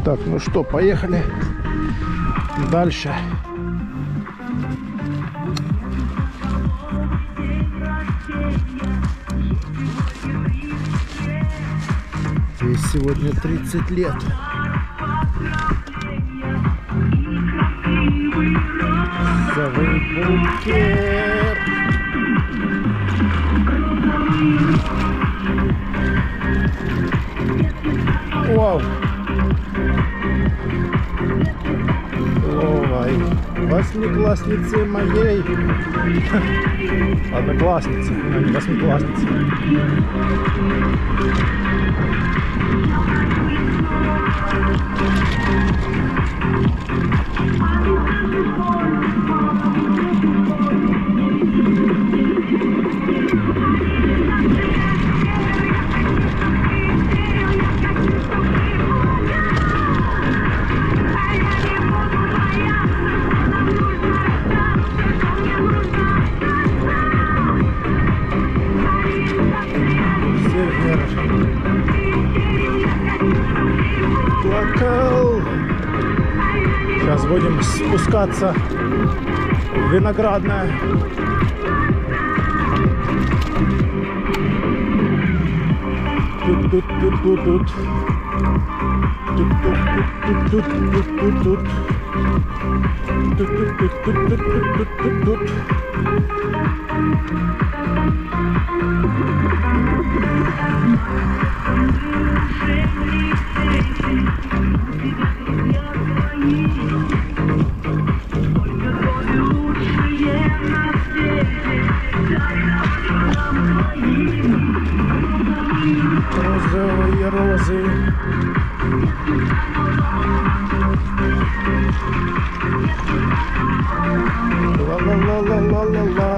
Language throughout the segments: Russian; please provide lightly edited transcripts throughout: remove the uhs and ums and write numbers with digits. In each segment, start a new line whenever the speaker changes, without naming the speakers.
Так, ну что, поехали дальше. Ей сегодня 30 лет. Розовый букет. Вау! Ой, восьмиклассницы моей. Одноклассницы, а не восьмиклассницы. Сейчас будем спускаться в Виноградное. Тут. Розовые розы. Ла-ла-ла-ла-ла-ла-ла.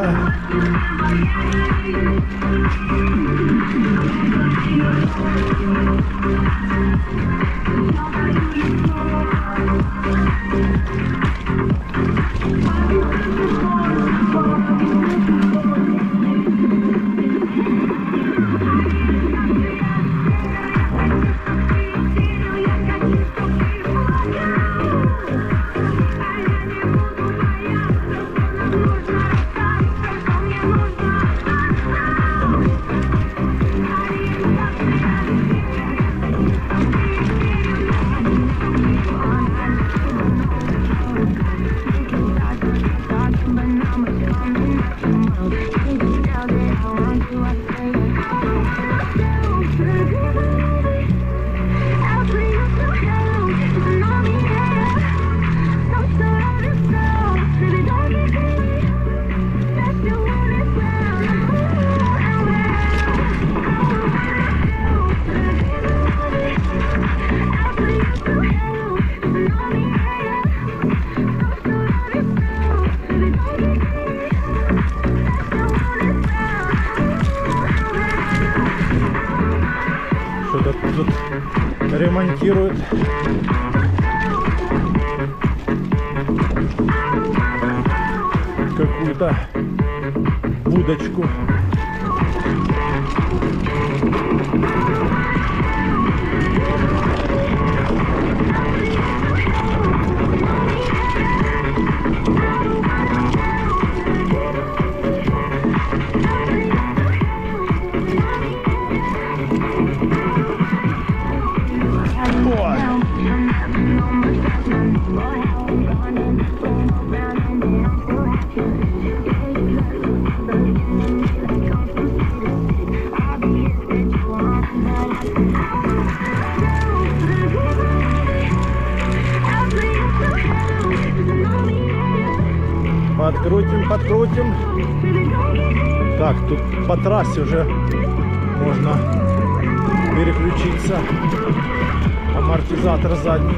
Тут ремонтируют. Какую-то будочку. Подкрутим. Так, тут по трассе уже можно переключиться. Амортизатор задний.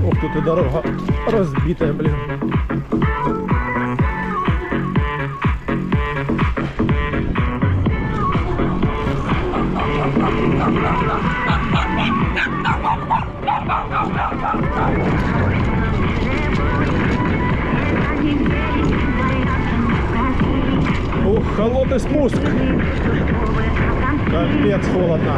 Ох, тут и дорога разбитая, блин. Холодный спуск. Капец холодно.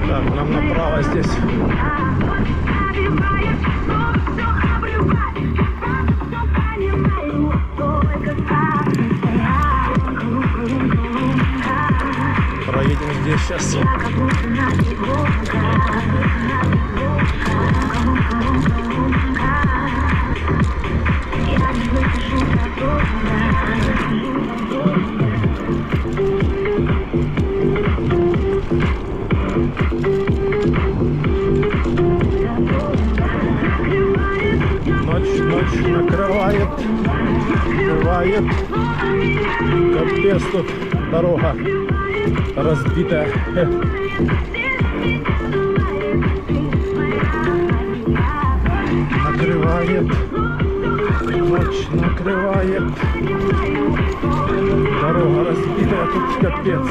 Так, нам направо здесь. Проедем здесь сейчас. Ночь накрывает. Капец, тут дорога разбитая. Накрывает. Ночь накрывает. Дорога разбитая, тут капец.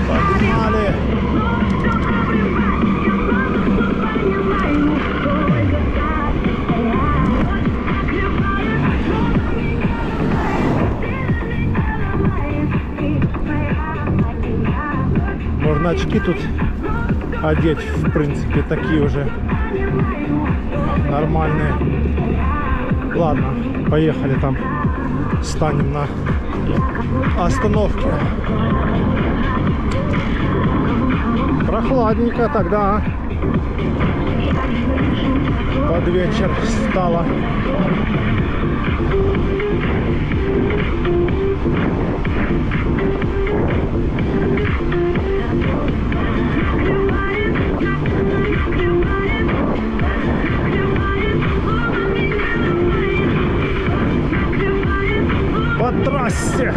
Погнали! Можно очки тут одеть, в принципе, такие уже нормальные. Ладно, поехали, там станем на остановке. Прохладненько тогда. Под вечер стало. По трассе.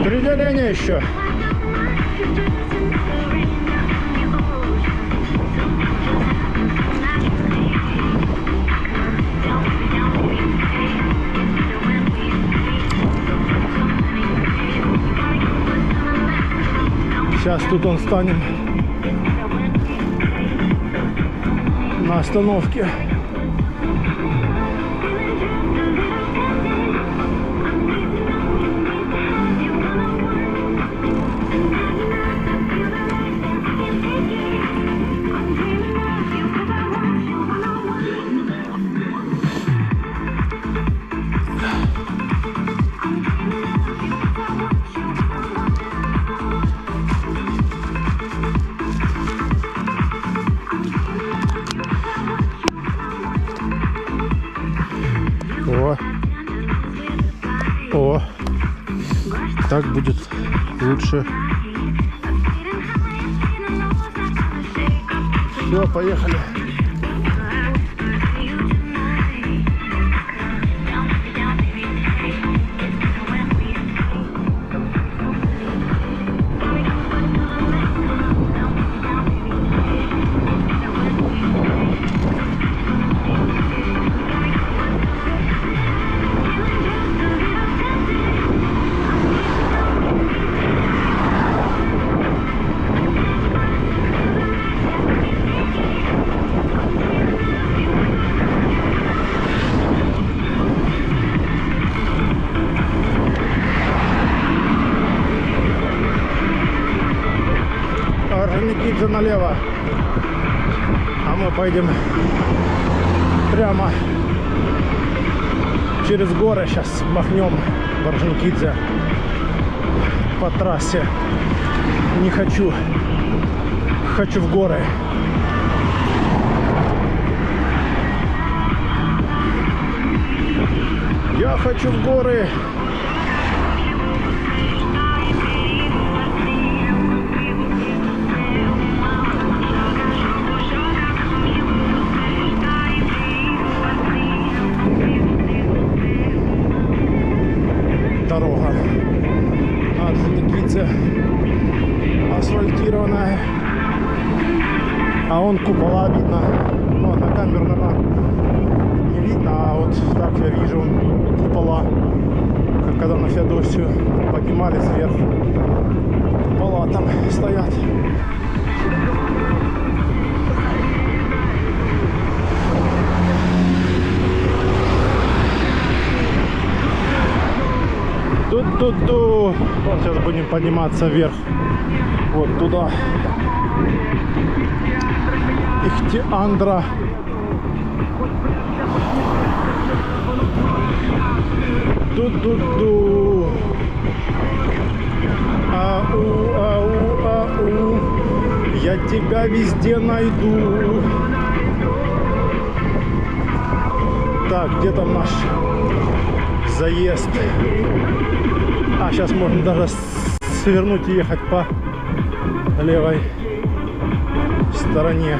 Определение еще. Сейчас тут он станем на остановке. О, так будет лучше. Все, поехали. Никита налево, а мы пойдем прямо через горы сейчас махнем в Орджоникидзе по трассе. Не хочу. Хочу в горы. Я хочу в горы. Дорога Орджоникидзе асфальтированная, а он купола видно, но на камеру не видно, а вот так я вижу купола, как когда на Феодосию поднимались вверх, купола там стоят. Тут. Вот сейчас будем подниматься вверх. Вот туда. Ихтиандра. Ду. Ау. Я тебя везде найду. Так, где там наш заезд? А, сейчас можно даже свернуть и ехать по левой стороне.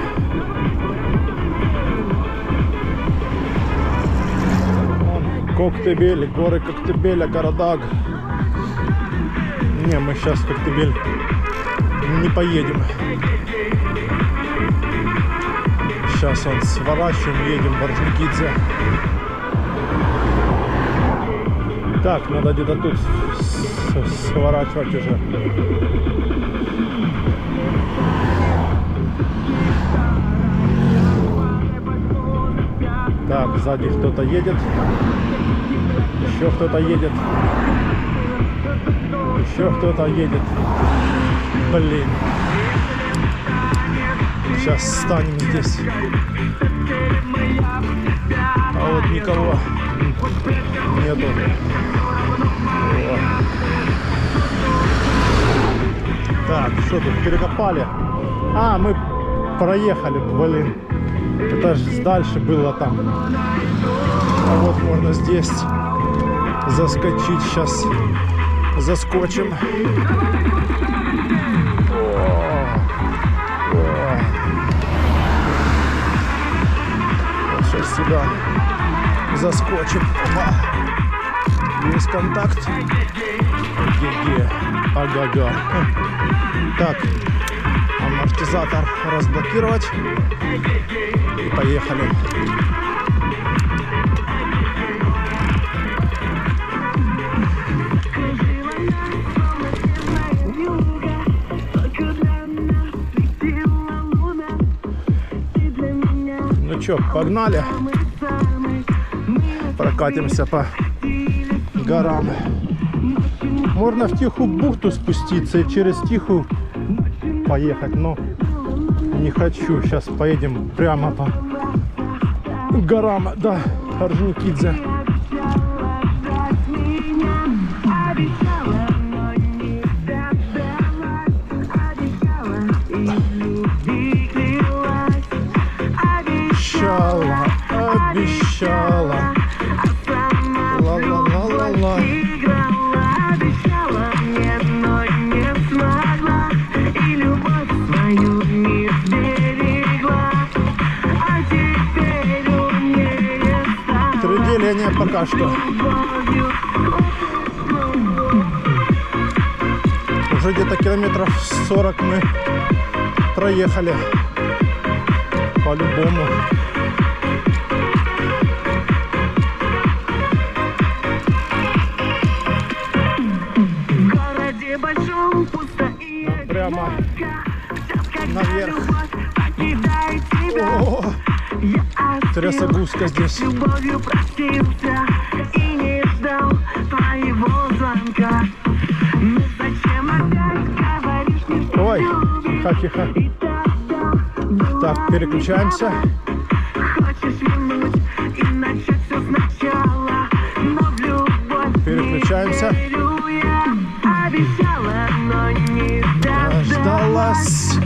Коктебель, горы Коктебеля, Карадаг. Не, мы сейчас в Коктебель не поедем. Сейчас он сворачиваем, едем в Орджоникидзе. Так, надо где-то тут сворачивать уже. Так, сзади кто-то едет. Еще кто-то едет. Еще кто-то едет. Блин. Сейчас встанем здесь. А вот никого нету. Так, что тут перекопали? А, мы проехали, блин. Это же дальше было там. А вот можно здесь заскочить. Сейчас заскочим. Вот сейчас сюда заскочим. Опа. Есть контакт. Ге-ге. Ага-га. Так. Амортизатор разблокировать. И поехали. Ну чё, погнали. Прокатимся по горам. Можно в Тихую бухту спуститься и через Тихую поехать, но не хочу. Сейчас поедем прямо по горам до Орджоникидзе. Обещала. Ла-ла-ла-ла-ла. Деление пока что. Уже где-то километров 40 мы проехали. По-любому. Прямо наверх. О, трясогузка здесь. Ой, тихо. Так, переключаемся. переключаемся. Дождалась.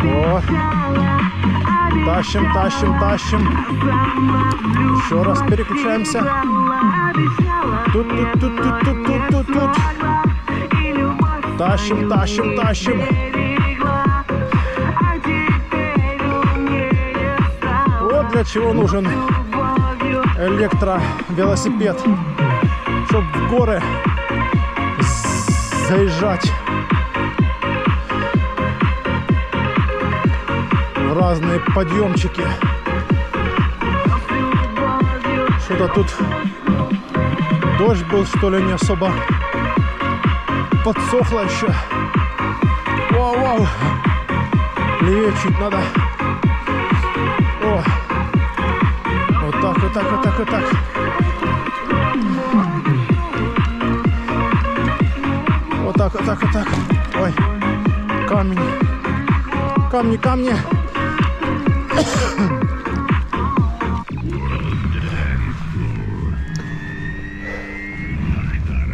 О. Тащим, тащим, тащим. Еще раз переключаемся. Тут. Тащим, тащим, тащим. Вот для чего нужен электровелосипед. Чтобы в горы заезжать. В разные подъемчики. Что-то тут дождь был, что ли, не особо подсохло еще. Вау-вау. Левее чуть надо. О. Вот так, вот так, вот так, вот так. Вот так, вот так, вот так. Ой. Камень. Камни, камни.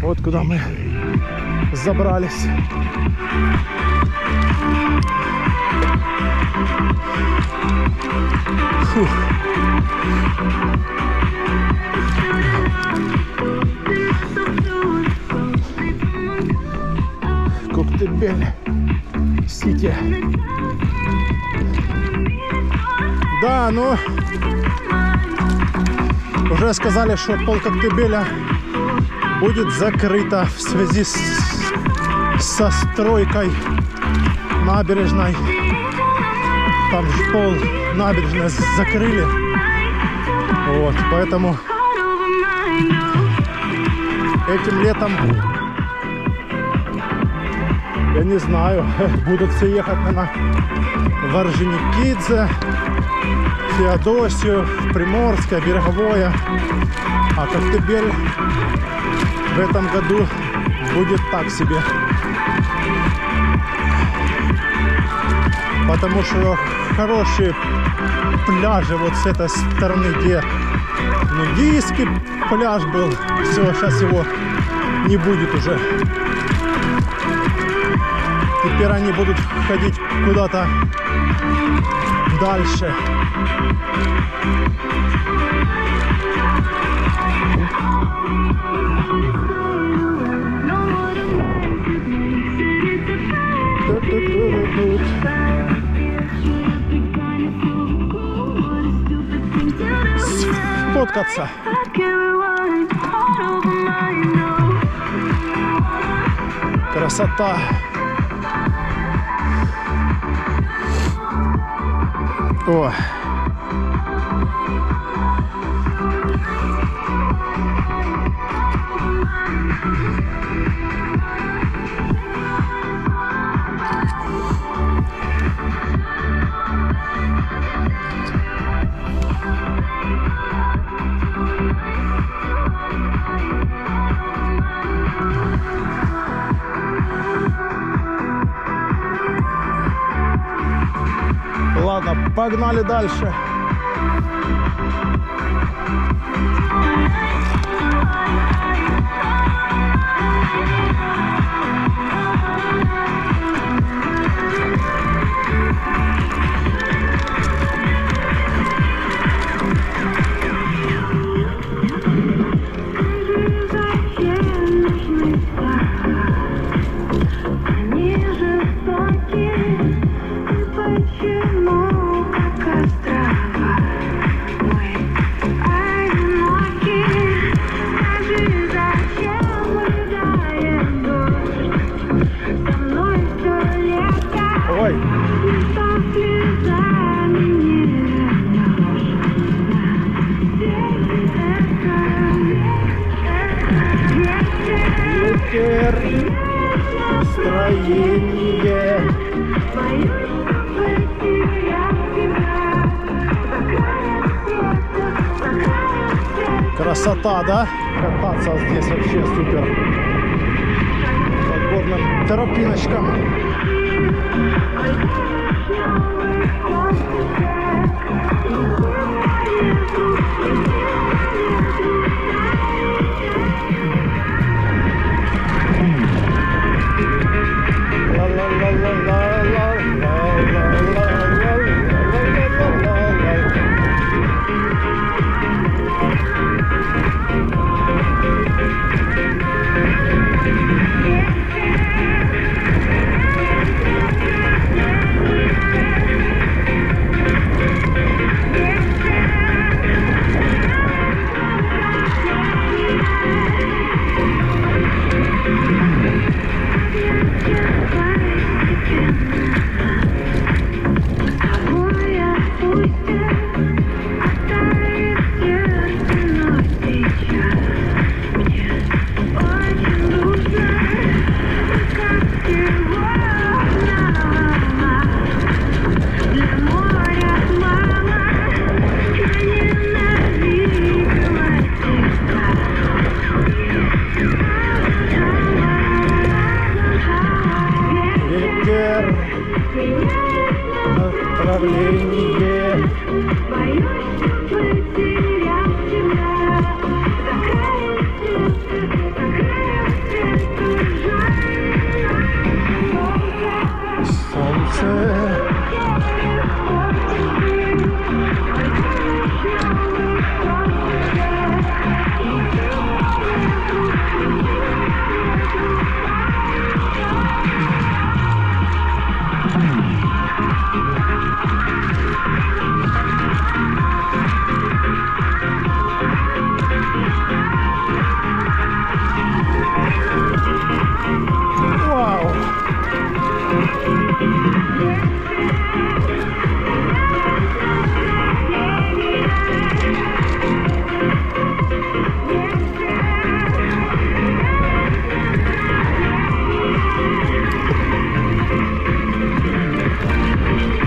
Вот куда мы забрались. Фух. Коктебель Сити. Да, ну уже сказали, что пол Коктебеля будет закрыто в связи со стройкой набережной. Там пол набережной закрыли. Вот, поэтому этим летом, я не знаю, будут все ехать, наверное, в Орджоникидзе, Феодосию, Приморское, Береговое. А Коктебель в этом году будет так себе. Потому что хорошие пляжи вот с этой стороны, где нудистский пляж был, все, сейчас его не будет уже. Теперь они будут ходить куда-то дальше. Сфоткаться. Красота. О. Ладно, погнали дальше. Настроение. Красота, да? Кататься здесь вообще супер. По горным тропиночкам.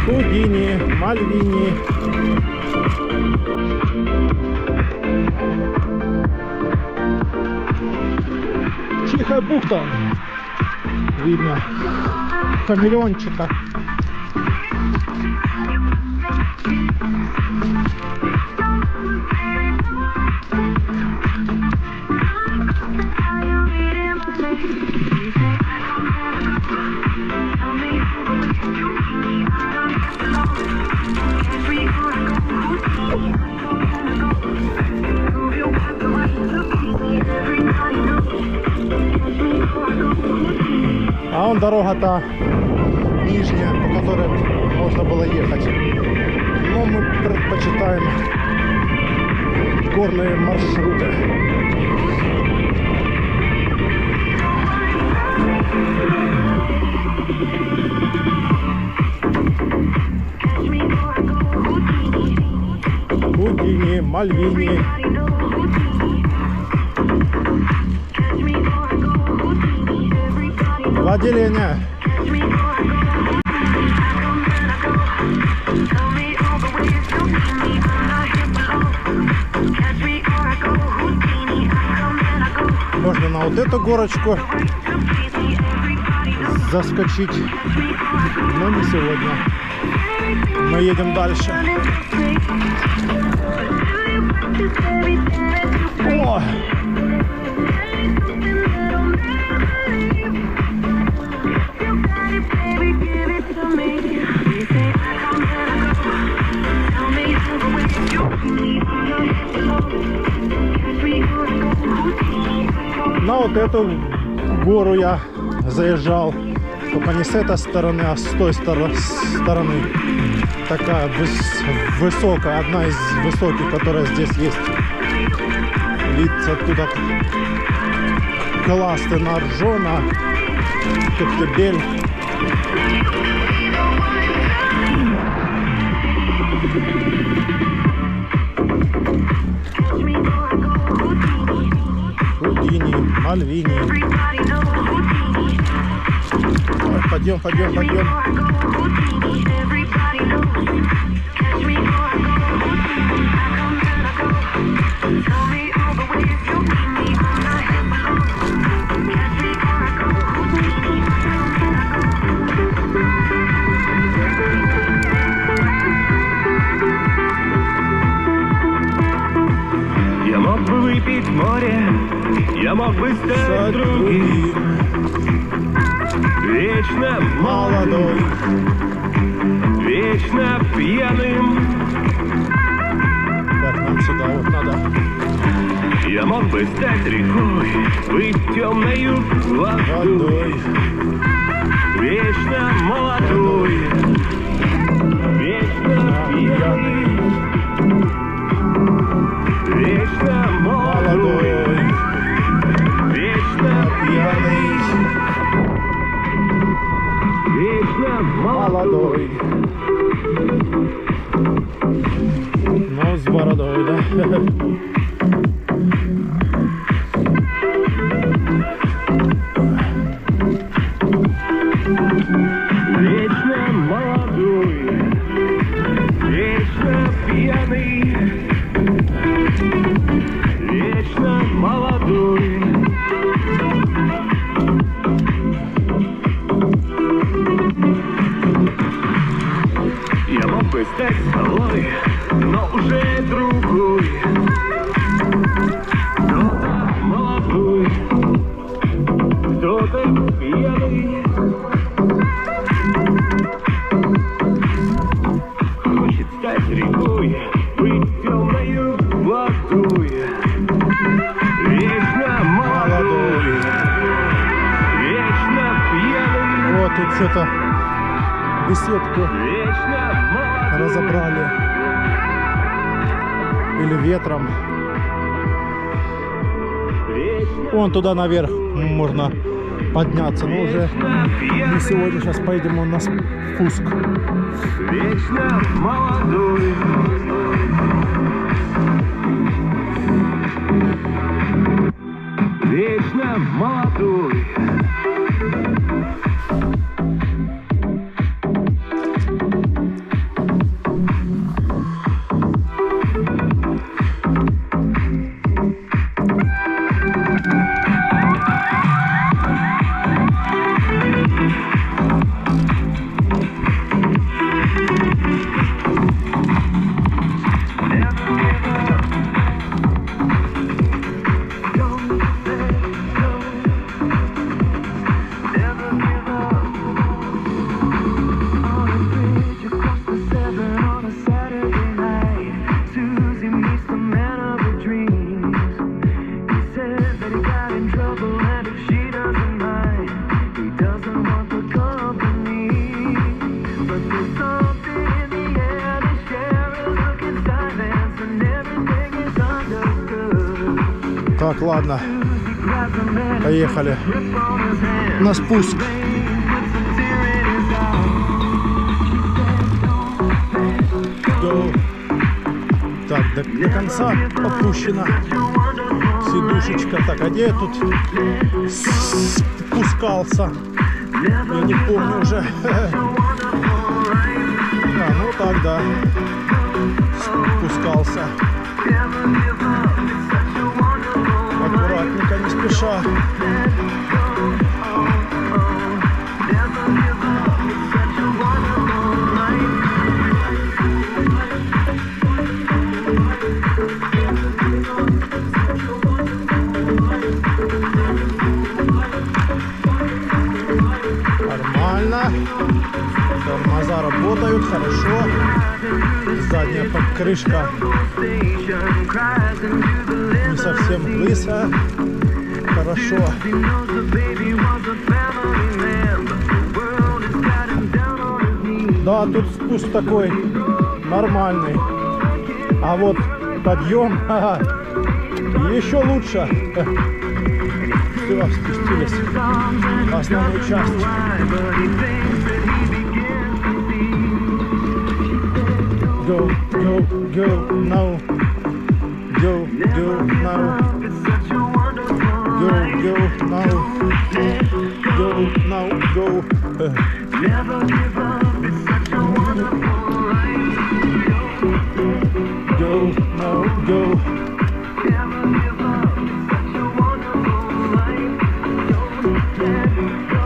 Удини, Мальвини. Тихая бухта. Видно хамелеончика. А вон дорога-то нижняя, по которой можно было ехать. Но мы предпочитаем горные маршруты. Удини, Мальвини. В отделение. Можно на вот эту горочку заскочить, но не сегодня. Мы едем дальше. О! На вот эту гору я заезжал, только не с этой стороны, а с той стороны. Такая высокая, одна из высоких, которая здесь есть. Вид оттуда классно на Ржона, Коктебель. Удини, Мальвини. Пойдем, пойдем, пойдем.
Я мог бы выпить море, я мог бы стать другим, вечно
Молодой.
вечно пьяным.
Так, нам сюда вот надо.
Я мог бы стать рекой, быть темною водой,
Водой.
вечно молодой, вечно пьяный, вечно молодой, вечно пьяный, вечно молодой.
Молодой. Ну, с бородой, да?
Вечно молодой, вечно пьяный, вечно молодой. Я мог бы стать малой, но уже другой. Кто-то молодой, кто-то пьяный, хочет стать рекой, быть темною водой. Вечно молодой, вечно пьяный.
Вот тут что-то беседку
Вечно молодой.
разобрали. Или ветром.
Вечно
Вон туда наверх можно подняться. Но уже не сегодня. Сейчас пойдем на спуск.
Вечно молодой. Вечно молодой.
Так, ладно. Поехали на спуск. Так, до конца опущена сидушечка. Так, а где я тут спускался? Я не помню уже. А, ну так, да. Спускался. Аккуратненько, не спеша. Нормально. Тормоза работают хорошо. Задняя покрышка не совсем лысая. Хорошо. Да, тут спуск такой нормальный. А вот подъем еще лучше. Все, спустились в основную часть. Go, go, go, now. Go, go, now. Go, go, now. Go, now, go.
Never give up, it's such a wonderful life.
Go, now, go.
Never give up, it's such a wonderful life. Don't let go.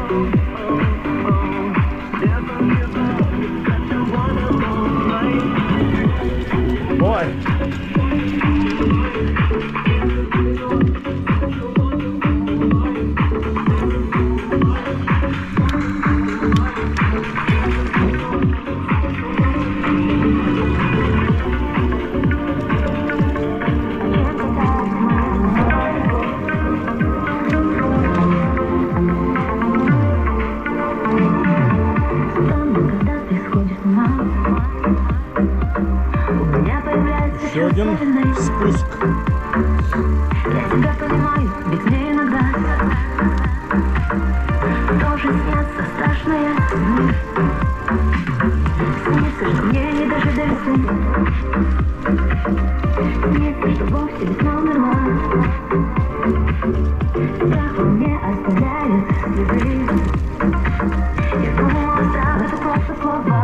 Never give up, it's such a wonderful life.
Ой. Еще один спуск.
Я тебя понимаю, ведь мне иногда тоже снятся страшные сны. Снится, что мне не дожидаются. Снится, что вовсе весна умерла. Страх во мне оставляет следы. Я думала, страх это просто слова.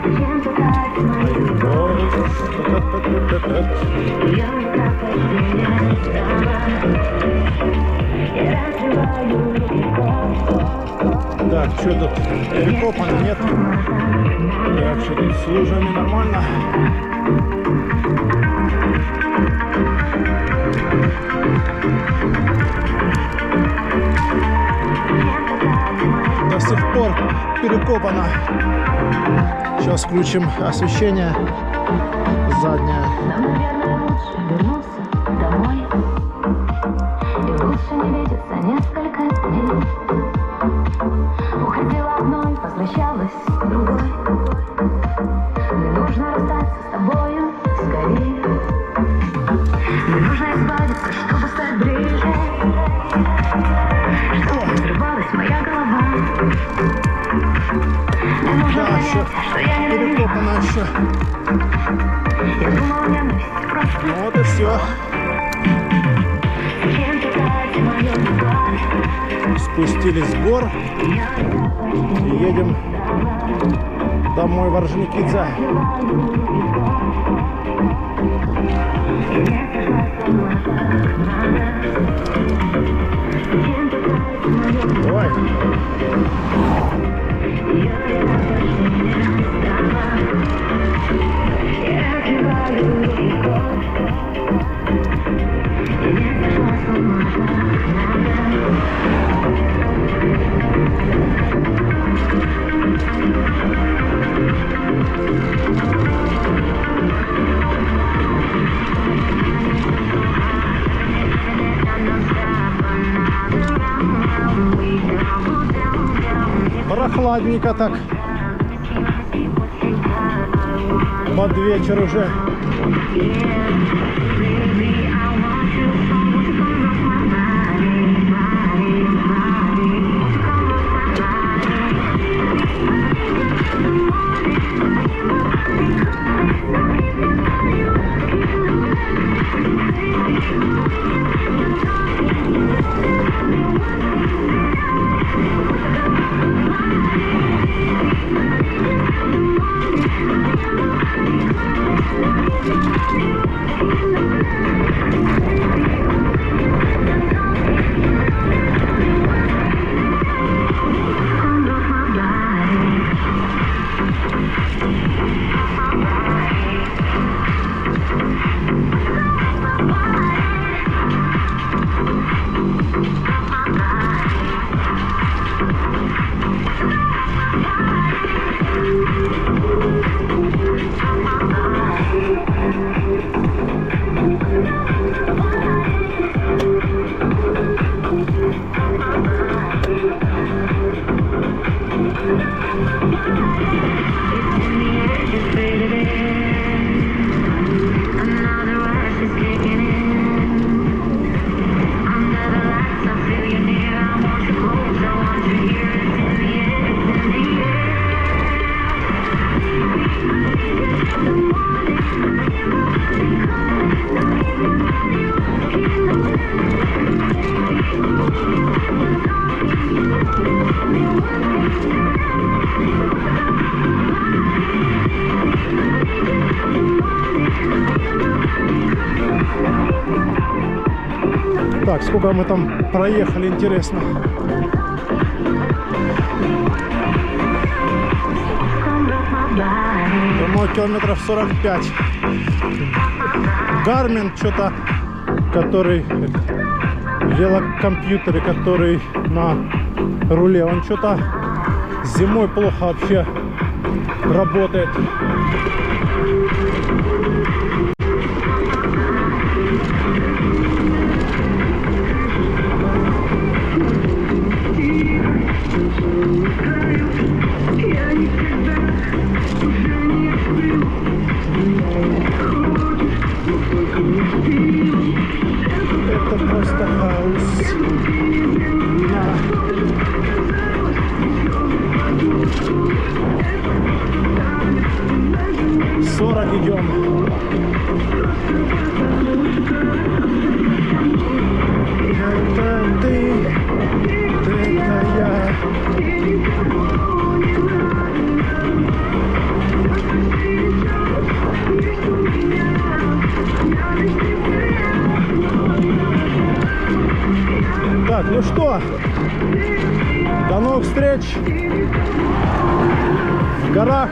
Чем-то так мои. Я
Так, что тут? Перекопано, нет? Так, что тут с лужами нормально? До сих пор перекопано. Сейчас включим освещение заднее.
Нам, наверное, лучше вернуться домой. И лучше не видеться несколько дней. Уходила одной, возвращалась другой. Мне нужно расстаться с тобою скорее. Мне нужно избавиться, чтобы стать ближе. Чтобы взрывалась моя голова. Мне нужно
Да,
понять,
еще
что я ненавижу.
перекопано еще.
Я думала, ненависть просто
Ну вот и все.
кем питать мою любовь.
Спустились с гор и едем домой в Орджоникидзе. Давай. Прохладненько так. Под вечер уже. Так, сколько мы там проехали, интересно. Думаю, километров 45. Гармин что-то, который велокомпьютеры, который на руле, он что-то зимой плохо вообще работает. Это просто хаос. На 40 идем. Это ты, это я. что, до новых встреч в горах,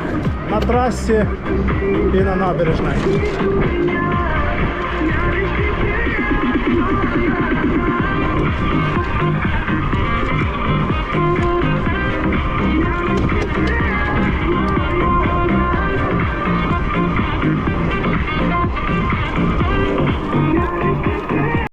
на трассе и на набережной.